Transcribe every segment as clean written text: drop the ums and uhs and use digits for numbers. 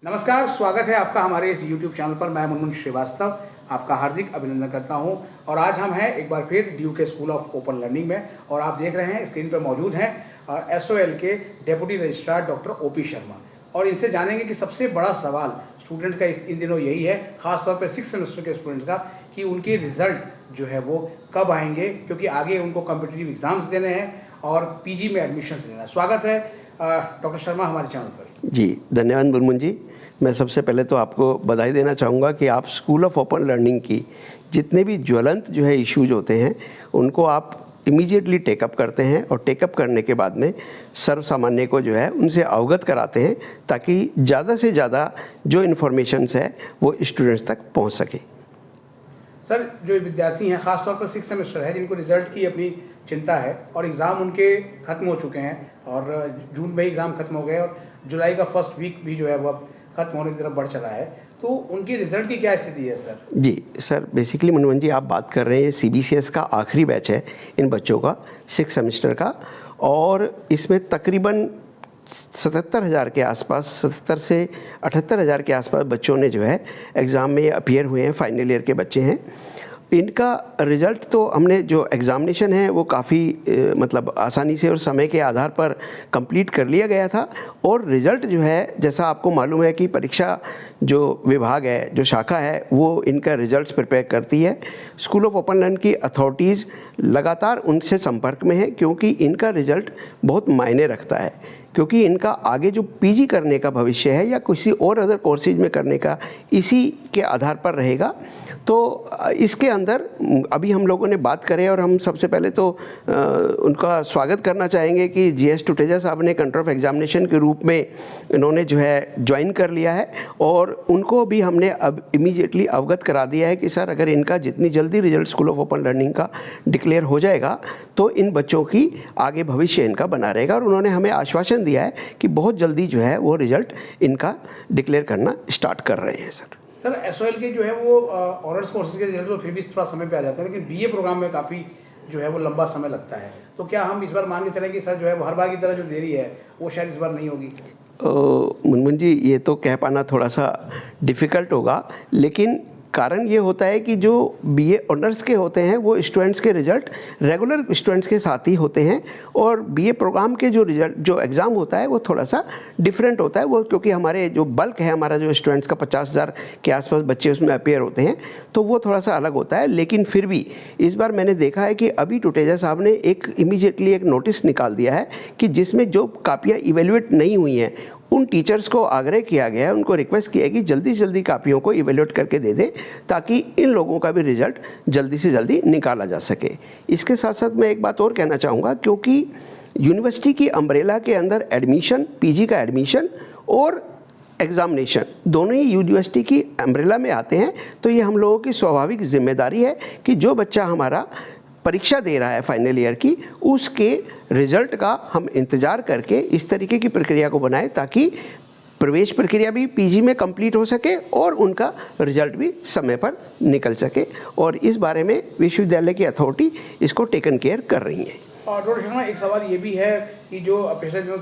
नमस्कार, स्वागत है आपका हमारे इस YouTube चैनल पर। मैं मुनमुन श्रीवास्तव आपका हार्दिक अभिनंदन करता हूं और आज हम हैं एक बार फिर Duke school of open learning में और आप देख रहे हैं स्क्रीन पर मौजूद हैं SOL के deputy registrar doctor OP Sharma और इनसे जानेंगे कि सबसे बड़ा सवाल स्टूडेंट्स का इन दिनों यही है, ख़ासतौर पर 6th सेमेस्टर के स्टूडेंट्स का, कि उनके रिज़ल्ट जो है वो कब आएंगे, क्योंकि आगे उनको कॉम्पिटिटिव एग्ज़ाम्स देने हैं और PG में एडमिशन लेना है। स्वागत है डॉक्टर शर्मा हमारे चैनल पर। जी धन्यवाद मुनमुन जी। मैं सबसे पहले तो आपको बधाई देना चाहूँगा कि आप स्कूल ऑफ ओपन लर्निंग की जितने भी ज्वलंत जो है इश्यूज होते हैं उनको आप इमीडिएटली टेकअप करते हैं और टेकअप करने के बाद में सर्व सामान्य को जो है उनसे अवगत कराते हैं ताकि ज़्यादा से ज़्यादा जो इन्फॉर्मेशंस है वो स्टूडेंट्स तक पहुँच सके। सर, जो विद्यार्थी हैं ख़ासतौर पर 6th सेमेस्टर है जिनको रिज़ल्ट की अपनी चिंता है और एग्ज़ाम उनके ख़त्म हो चुके हैं और जून में एग्ज़ाम ख़त्म हो गए और जुलाई का फर्स्ट वीक भी जो है वो अब ख़त्म होने की तरफ बढ़ चला है, तो उनकी रिज़ल्ट की क्या स्थिति है सर? जी सर, बेसिकली मनोज जी आप बात कर रहे हैं CBCS का आखिरी बैच है इन बच्चों का 6th सेमेस्टर का और इसमें तकरीबन 77,000 के आसपास 77 से 78,000 के आसपास बच्चों ने जो है एग्ज़ाम में अपीयर हुए हैं। फाइनल ईयर के बच्चे हैं। इनका रिज़ल्ट तो हमने जो एग्ज़ामिनेशन है वो काफ़ी मतलब आसानी से और समय के आधार पर कंप्लीट कर लिया गया था और रिज़ल्ट जो है जैसा आपको मालूम है कि परीक्षा जो विभाग है, जो शाखा है, वो इनका रिज़ल्ट्स प्रिपेयर करती है। स्कूल ऑफ ओपन लर्निंग की अथॉरिटीज़ लगातार उनसे संपर्क में है क्योंकि इनका रिज़ल्ट बहुत मायने रखता है, क्योंकि इनका आगे जो PG करने का भविष्य है या किसी और अदर कोर्सेज में करने का इसी के आधार पर रहेगा। तो इसके अंदर अभी हम लोगों ने बात करें और हम सबसे पहले तो उनका स्वागत करना चाहेंगे कि GS टुटेजा साहब ने कंट्रोल ऑफ एग्जामिनेशन के रूप में इन्होंने जो है ज्वाइन कर लिया है और उनको भी हमने अब इमीडिएटली अवगत करा दिया है कि सर अगर इनका जितनी जल्दी result school of open learning का डिक्लेयर हो जाएगा तो इन बच्चों की आगे भविष्य इनका बना रहेगा और उन्होंने हमें आश्वासन दिया है कि बहुत जल्दी जो है वो रिज़ल्ट इनका डिक्लेयर करना स्टार्ट कर रहे हैं। सर SOL के जो है वो ऑनर्स कोर्सेज के रिजल्ट तो फिर भी थोड़ा समय पे आ जाते हैं, लेकिन BA प्रोग्राम में काफ़ी जो है वो लंबा समय लगता है, तो क्या हम इस बार मान के चलें कि सर जो है वो हर बार की तरह जो देरी है वो शायद इस बार नहीं होगी? मुनमुन जी ये तो कह पाना थोड़ा सा डिफ़िकल्ट होगा, लेकिन कारण ये होता है कि जो BA ऑनर्स के होते हैं वो स्टूडेंट्स के रिज़ल्ट रेगुलर स्टूडेंट्स के साथ ही होते हैं और BA प्रोग्राम के जो रिज़ल्ट जो एग्ज़ाम होता है वो थोड़ा सा डिफरेंट होता है। वो क्योंकि हमारे जो बल्क है हमारा जो स्टूडेंट्स का 50,000 के आसपास बच्चे उसमें अपीयर होते हैं तो वो थोड़ा सा अलग होता है। लेकिन फिर भी इस बार मैंने देखा है कि अभी टुटेजा साहब ने एक इमीडिएटली एक नोटिस निकाल दिया है कि जिसमें जो कापियाँ इवेल्युएट नहीं हुई हैं उन टीचर्स को आग्रह किया गया है, उनको रिक्वेस्ट किया है कि जल्दी से जल्दी कापियों को इवेल्युएट करके दे दें ताकि इन लोगों का भी रिज़ल्ट जल्दी से जल्दी निकाला जा सके। इसके साथ साथ मैं एक बात और कहना चाहूँगा, क्योंकि यूनिवर्सिटी की अम्ब्रेला के अंदर एडमिशन, PG का एडमिशन और एग्ज़ामिनेशन दोनों ही यूनिवर्सिटी की अम्ब्रेला में आते हैं, तो ये हम लोगों की स्वाभाविक जिम्मेदारी है कि जो बच्चा हमारा परीक्षा दे रहा है फाइनल ईयर की उसके रिज़ल्ट का हम इंतज़ार करके इस तरीके की प्रक्रिया को बनाएं ताकि प्रवेश प्रक्रिया भी PG में कंप्लीट हो सके और उनका रिज़ल्ट भी समय पर निकल सके, और इस बारे में विश्वविद्यालय की अथॉरिटी इसको टेकन केयर कर रही है। और डॉक्टर शर्मा एक सवाल ये भी है कि जो पिछले जो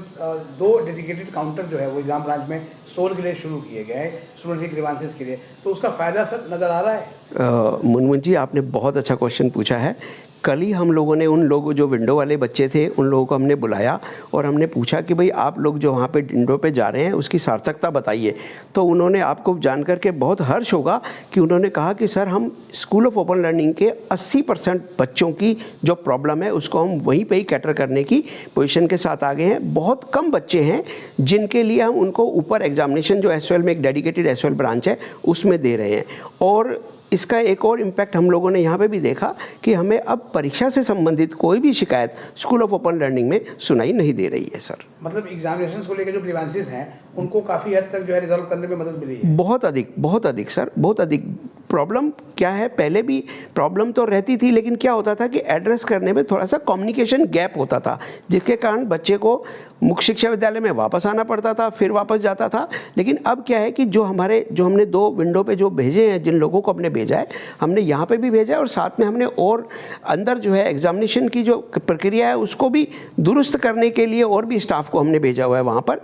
2 डेडिकेटेड काउंटर जो है वो एग्ज़ाम ब्रांच में SOL के लिए शुरू किए गए हैं स्टूडेंट्स के ग्रीवांसेस के लिए, तो उसका फ़ायदा सर नज़र आ रहा है? मुनमुन जी आपने बहुत अच्छा क्वेश्चन पूछा है। कल ही हम लोगों ने उन लोगों जो विंडो वाले बच्चे थे उन लोगों को हमने बुलाया और हमने पूछा कि भाई आप लोग जो वहाँ पे विंडो पे जा रहे हैं उसकी सार्थकता बताइए। तो उन्होंने, आपको जान करके बहुत हर्ष होगा कि उन्होंने कहा कि सर हम स्कूल ऑफ ओपन लर्निंग के 80% बच्चों की जो प्रॉब्लम है उसको हम वहीं पे ही कैटर करने की पोजीशन के साथ आ गए हैं। बहुत कम बच्चे हैं जिनके लिए हम उनको ऊपर एग्जामिनेशन जो SOL में एक डेडिकेटेड SOL ब्रांच है उसमें दे रहे हैं। और इसका एक और इम्पैक्ट हम लोगों ने यहाँ पे भी देखा कि हमें अब परीक्षा से संबंधित कोई भी शिकायत स्कूल ऑफ ओपन लर्निंग में सुनाई नहीं दे रही है सर। मतलब एग्जामिनेशंस को लेकर जो ग्रीवांसेस हैं उनको काफ़ी हद तक जो है रिजॉल्व करने में मदद मिली है? बहुत अधिक सर, बहुत अधिक। प्रॉब्लम क्या है, पहले भी प्रॉब्लम तो रहती थी, लेकिन क्या होता था कि एड्रेस करने में थोड़ा सा कम्युनिकेशन गैप होता था, जिसके कारण बच्चे को मुख्य शिक्षा विद्यालय में वापस आना पड़ता था, फिर वापस जाता था। लेकिन अब क्या है कि जो हमने 2 विंडो पे जो भेजे हैं, जिन लोगों को हमने भेजा है, हमने यहाँ पे भी भेजा है और साथ में हमने और अंदर जो है एग्जामिनेशन की जो प्रक्रिया है उसको भी दुरुस्त करने के लिए और भी स्टाफ को हमने भेजा हुआ है वहाँ पर।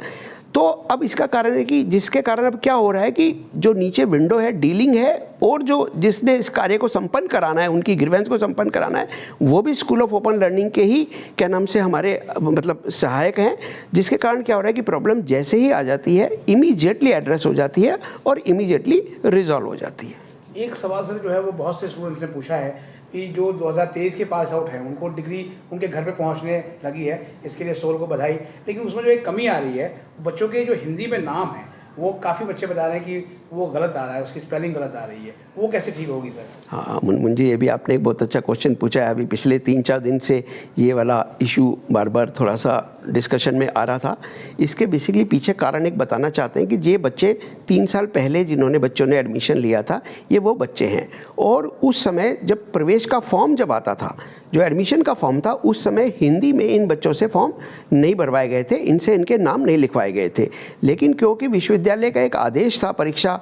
तो अब इसका कारण है कि जिसके कारण अब क्या हो रहा है कि जो नीचे विंडो है, डीलिंग है, और जो जिसने इस कार्य को संपन्न कराना है, उनकी ग्रीवेंस को संपन्न कराना है, वो भी स्कूल ऑफ ओपन लर्निंग के ही क्या नाम से हमारे मतलब सहायक हैं, जिसके कारण क्या हो रहा है कि प्रॉब्लम जैसे ही आ जाती है इमीडिएटली एड्रेस हो जाती है और इमीडिएटली रिजॉल्व हो जाती है। एक सवाल सर जो है वो बहुत से स्टूडेंट्स ने पूछा है कि जो 2023 के पास आउट हैं उनको डिग्री उनके घर पे पहुंचने लगी है, इसके लिए सोल को बधाई, लेकिन उसमें जो एक कमी आ रही है, बच्चों के जो हिंदी में नाम है वो काफ़ी बच्चे बता रहे हैं कि वो गलत आ रहा है, उसकी स्पेलिंग गलत आ रही है, वो कैसे ठीक होगी सर? हाँ मुनमुन जी, ये भी आपने एक बहुत अच्छा क्वेश्चन पूछा है। अभी पिछले 3-4 दिन से ये वाला इशू बार बार थोड़ा सा डिस्कशन में आ रहा था। इसके बेसिकली पीछे कारण एक बताना चाहते हैं कि ये बच्चे 3 साल पहले जिन्होंने बच्चों ने एडमिशन लिया था, ये वो बच्चे हैं, और उस समय जब प्रवेश का फॉर्म जब आता था, जो एडमिशन का फॉर्म था, उस समय हिंदी में इन बच्चों से फॉर्म नहीं भरवाए गए थे, इनसे इनके नाम नहीं लिखवाए गए थे। लेकिन क्योंकि विश्वविद्यालय का एक आदेश था परीक्षा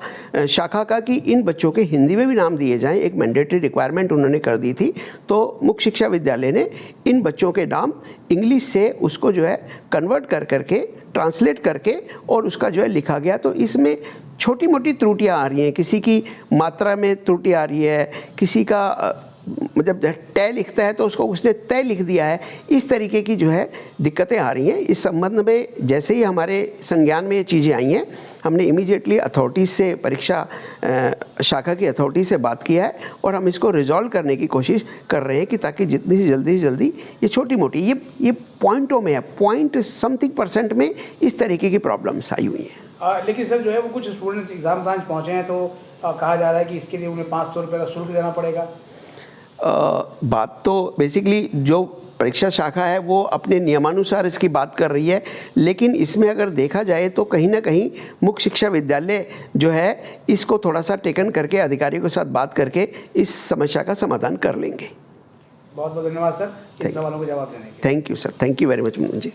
शाखा का कि इन बच्चों के हिंदी में भी नाम दिए जाएं, एक मैंडेटरी रिक्वायरमेंट उन्होंने कर दी थी, तो मुख्य शिक्षा विद्यालय ने इन बच्चों के नाम इंग्लिश से उसको जो है कन्वर्ट कर करके, ट्रांसलेट करके और उसका जो है लिखा गया। तो इसमें छोटी मोटी त्रुटियां आ रही हैं, किसी की मात्रा में त्रुटि आ रही है, किसी का मतलब तय लिखता है तो उसको उसने तय लिख दिया है, इस तरीके की जो है दिक्कतें आ रही हैं। इस संबंध में जैसे ही हमारे संज्ञान में ये चीज़ें आई हैं, हमने इमीडिएटली अथॉरिटीज़ से, परीक्षा शाखा की अथॉरिटी से बात किया है और हम इसको रिजॉल्व करने की कोशिश कर रहे हैं कि ताकि जितनी से जल्दी ये छोटी मोटी ये पॉइंटों में है, पॉइंट समथिंग % में इस तरीके की प्रॉब्लम्स आई हुई हैं। लेकिन सर जो है वो कुछ स्टूडेंट एग्ज़ाम ब्रांच पहुँचे हैं तो कहा जा रहा है कि इसके लिए उन्हें 500 रुपये का शुल्क देना पड़ेगा। बात तो बेसिकली जो परीक्षा शाखा है वो अपने नियमानुसार इसकी बात कर रही है, लेकिन इसमें अगर देखा जाए तो कहीं ना कहीं मुख्य शिक्षा विद्यालय जो है इसको थोड़ा सा टेकन करके अधिकारियों के साथ बात करके इस समस्या का समाधान कर लेंगे। बहुत बहुत धन्यवाद सर इन सवालों को जवाब देने के लिए। Thank you sir, thank you very much मुंजी।